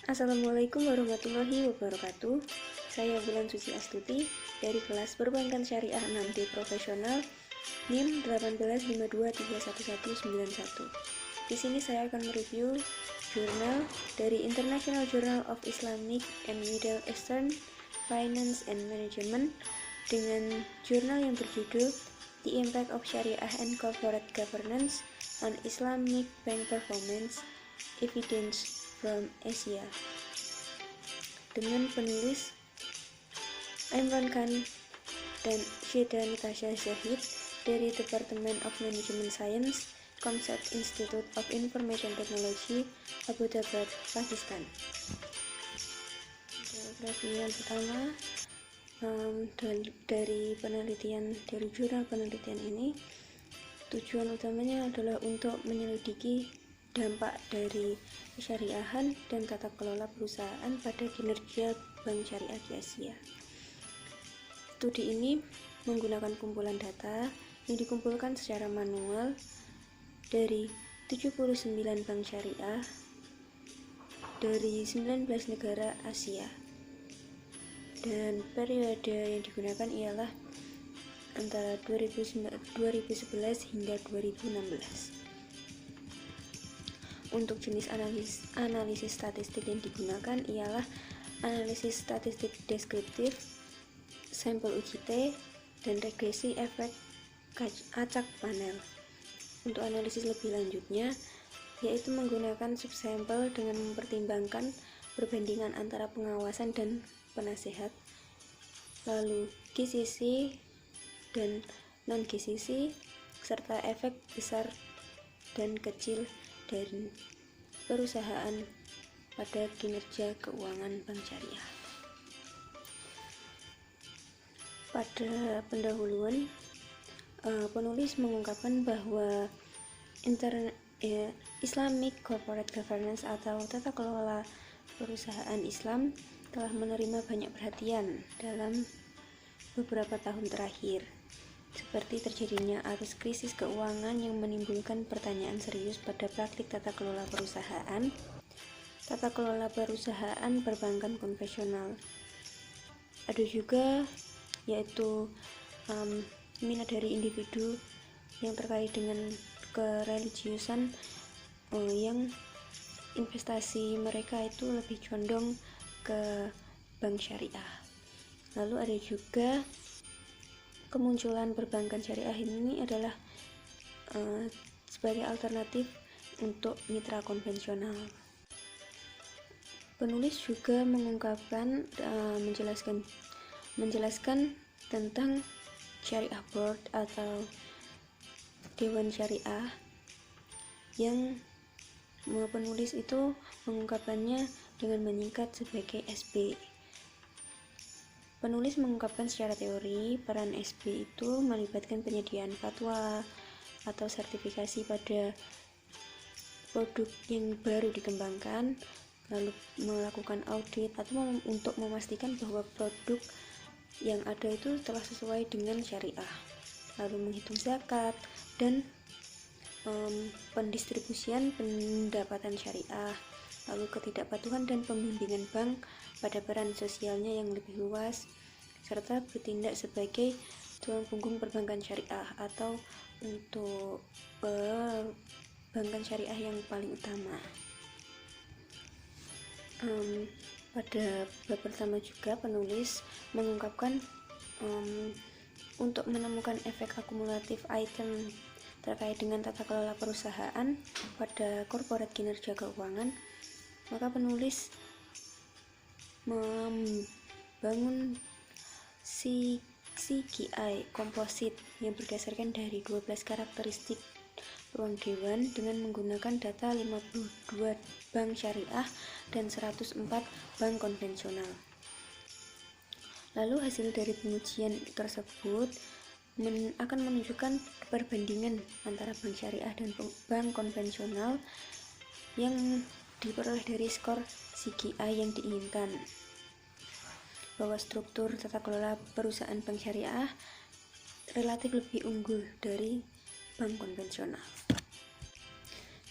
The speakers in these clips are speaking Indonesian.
Assalamualaikum warahmatullahi wabarakatuh. Saya Bulan Suci Astuti dari kelas Perbankan Syariah 6D Profesional NIM 185231191. Di sini saya akan mereview jurnal dari International Journal of Islamic and Middle Eastern Finance and Management dengan jurnal yang berjudul The Impact of Sharia and Corporate Governance on Islamic Bank Performance Evidence from Asia dengan penulis Imran Khan dan Syeda Natasha Zahid dari Department of Management Science, Comsat Institute of Information Technology, Abu Dhabi, Pakistan. Grafik yang pertama dari jurnal penelitian ini, tujuan utamanya adalah untuk menyelidiki dampak dari kesyariahan dan tata kelola perusahaan pada kinerja bank syariah di Asia. Studi ini menggunakan kumpulan data yang dikumpulkan secara manual dari 79 bank syariah dari 19 negara Asia, dan periode yang digunakan ialah antara 2011 hingga 2016. Untuk jenis analisis statistik yang digunakan ialah analisis statistik deskriptif, sampel uji T, dan regresi efek acak panel. Untuk analisis lebih lanjutnya, yaitu menggunakan subsampel dengan mempertimbangkan perbandingan antara pengawasan dan penasehat, lalu GCC dan non-GCC, serta efek besar dan kecil dari perusahaan pada kinerja keuangan bank syariah. Pada pendahuluan, penulis mengungkapkan bahwa Islamic Corporate Governance atau tata kelola perusahaan Islam telah menerima banyak perhatian dalam beberapa tahun terakhir, seperti terjadinya arus krisis keuangan yang menimbulkan pertanyaan serius pada praktik tata kelola perusahaan perbankan konvensional. Ada juga yaitu minat dari individu yang terkait dengan kereligiusan, yang investasi mereka itu lebih condong ke bank syariah. Lalu ada juga kemunculan perbankan syariah ini adalah sebagai alternatif untuk mitra konvensional. Penulis juga mengungkapkan menjelaskan tentang Syariah Board atau Dewan Syariah, yang penulis itu mengungkapkannya dengan menyingkat sebagai SB. Penulis mengungkapkan secara teori, peran SB itu melibatkan penyediaan fatwa atau sertifikasi pada produk yang baru dikembangkan, lalu melakukan audit atau untuk memastikan bahwa produk yang ada itu telah sesuai dengan syariah, lalu menghitung zakat dan pendistribusian pendapatan syariah, lalu ketidakpatuhan dan pembimbingan bank pada peran sosialnya yang lebih luas, serta bertindak sebagai tulang punggung perbankan syariah atau untuk perbankan syariah yang paling utama. Pada bab pertama juga penulis mengungkapkan untuk menemukan efek akumulatif item terkait dengan tata kelola perusahaan pada korporat kinerja keuangan, maka penulis membangun CGI komposit yang berdasarkan dari 12 karakteristik ruang dewan dengan menggunakan data 52 bank syariah dan 104 bank konvensional. Lalu hasil dari pengujian tersebut akan menunjukkan perbandingan antara bank syariah dan bank konvensional yang diperoleh dari skor CGI yang diinginkan, bahwa struktur tata kelola perusahaan bank syariah relatif lebih unggul dari bank konvensional.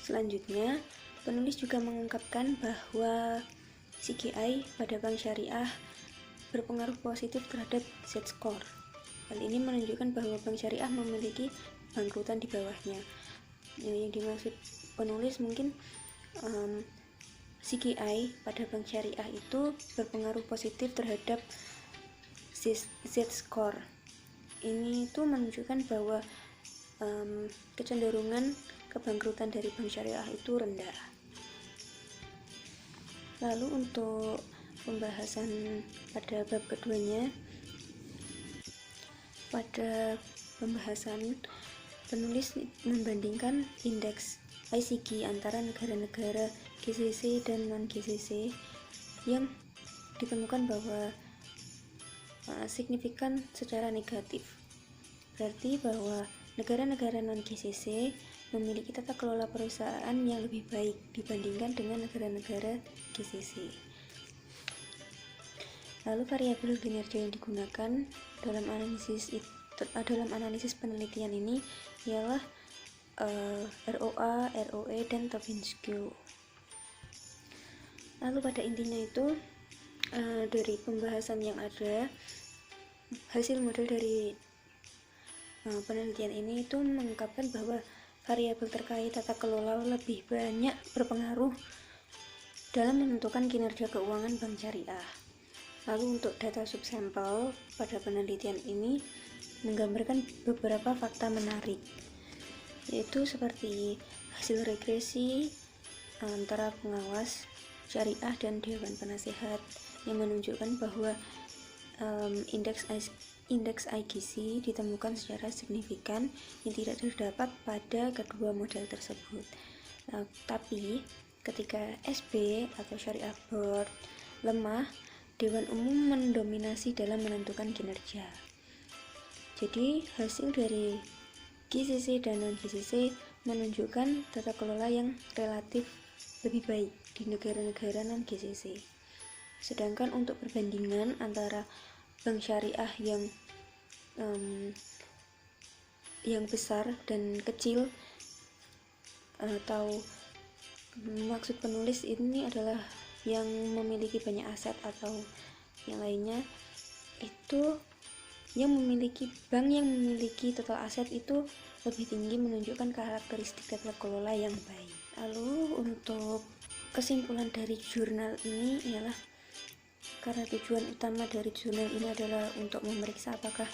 Selanjutnya, penulis juga mengungkapkan bahwa CGI pada bank syariah berpengaruh positif terhadap Z-score. Hal ini menunjukkan bahwa bank syariah memiliki bangkrutan di bawahnya. Yang dimaksud penulis mungkin CGI pada bank syariah itu berpengaruh positif terhadap Z-score. Ini tuh menunjukkan bahwa kecenderungan kebangkrutan dari bank syariah itu rendah. Lalu untuk pembahasan pada bab keduanya, pada pembahasan penulis membandingkan indeks ICG antara negara-negara GCC dan non-GCC yang ditemukan bahwa signifikan secara negatif. Berarti bahwa negara-negara non-GCC memiliki tata kelola perusahaan yang lebih baik dibandingkan dengan negara-negara GCC. Lalu variabel kinerja yang digunakan dalam analisis penelitian ini ialah ROA, ROE, dan Tobin-Skew. Lalu pada intinya itu dari pembahasan yang ada, hasil model dari penelitian ini itu mengungkapkan bahwa variabel terkait tata kelola lebih banyak berpengaruh dalam menentukan kinerja keuangan bank syariah. Lalu untuk data subsampel pada penelitian ini menggambarkan beberapa fakta menarik, yaitu seperti hasil regresi antara pengawas syariah dan dewan penasehat yang menunjukkan bahwa indeks IGC ditemukan secara signifikan yang tidak terdapat pada kedua model tersebut. Tapi ketika SB atau Syariah Board lemah, Dewan Umum mendominasi dalam menentukan kinerja. Jadi hasil dari GCC dan non-GCC menunjukkan tata kelola yang relatif lebih baik di negara-negara non-GCC. Sedangkan untuk perbandingan antara bank syariah yang besar dan kecil, atau maksud penulis ini adalah yang memiliki banyak aset atau yang lainnya, itu bank yang memiliki total aset itu lebih tinggi, menunjukkan karakteristik tata kelola yang baik. Lalu untuk kesimpulan dari jurnal ini ialah karena tujuan utama dari jurnal ini adalah untuk memeriksa apakah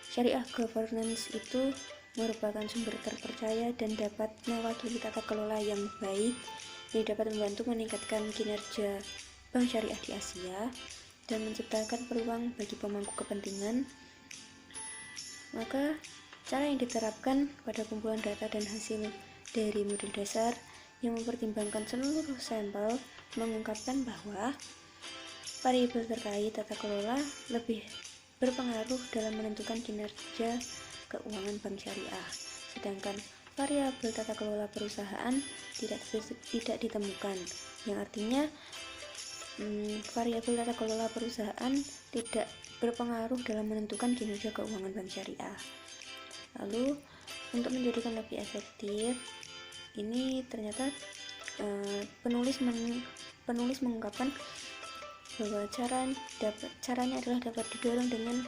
syariah governance itu merupakan sumber terpercaya dan dapat mewakili tata kelola yang baik yang dapat membantu meningkatkan kinerja bank syariah di Asia dan menciptakan peluang bagi pemangku kepentingan. Maka cara yang diterapkan pada kumpulan data dan hasil dari model dasar yang mempertimbangkan seluruh sampel mengungkapkan bahwa variabel terkait tata kelola lebih berpengaruh dalam menentukan kinerja keuangan bank syariah, sedangkan variabel tata kelola perusahaan tidak ditemukan, yang artinya variabel tata kelola perusahaan tidak berpengaruh dalam menentukan kinerja keuangan bank syariah. Lalu untuk menjadikan lebih efektif, ini ternyata penulis mengungkapkan bahwa caranya adalah dapat didorong dengan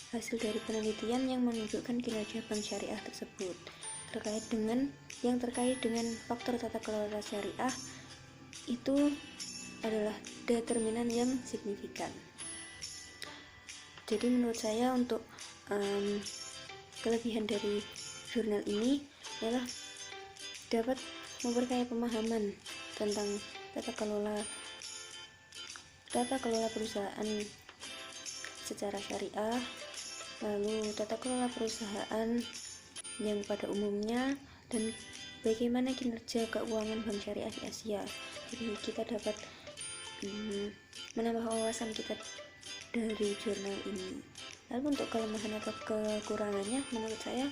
hasil dari penelitian yang menunjukkan kinerja bank syariah tersebut terkait dengan faktor tata kelola syariah itu adalah determinan yang signifikan. Jadi menurut saya untuk kelebihan dari jurnal ini adalah dapat memperkaya pemahaman tentang tata kelola perusahaan secara syariah, lalu tata kelola perusahaan yang pada umumnya, dan bagaimana kinerja keuangan bank syariah di Asia. Jadi kita dapat menambah wawasan kita dari jurnal ini. Lalu untuk kelemahan atau kekurangannya, menurut saya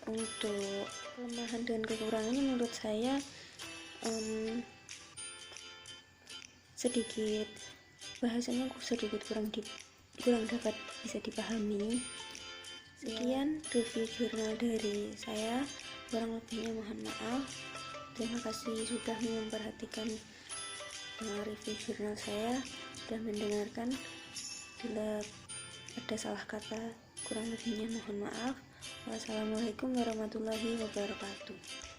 untuk kelemahan dan kekurangannya menurut saya sedikit bahasanya sedikit kurang dapat bisa dipahami. Sekian review jurnal dari saya, kurang lebihnya mohon maaf. Terima kasih sudah memperhatikan review jurnal saya dan mendengarkan. Bila ada salah kata, kurang lebihnya mohon maaf. Wassalamualaikum warahmatullahi wabarakatuh.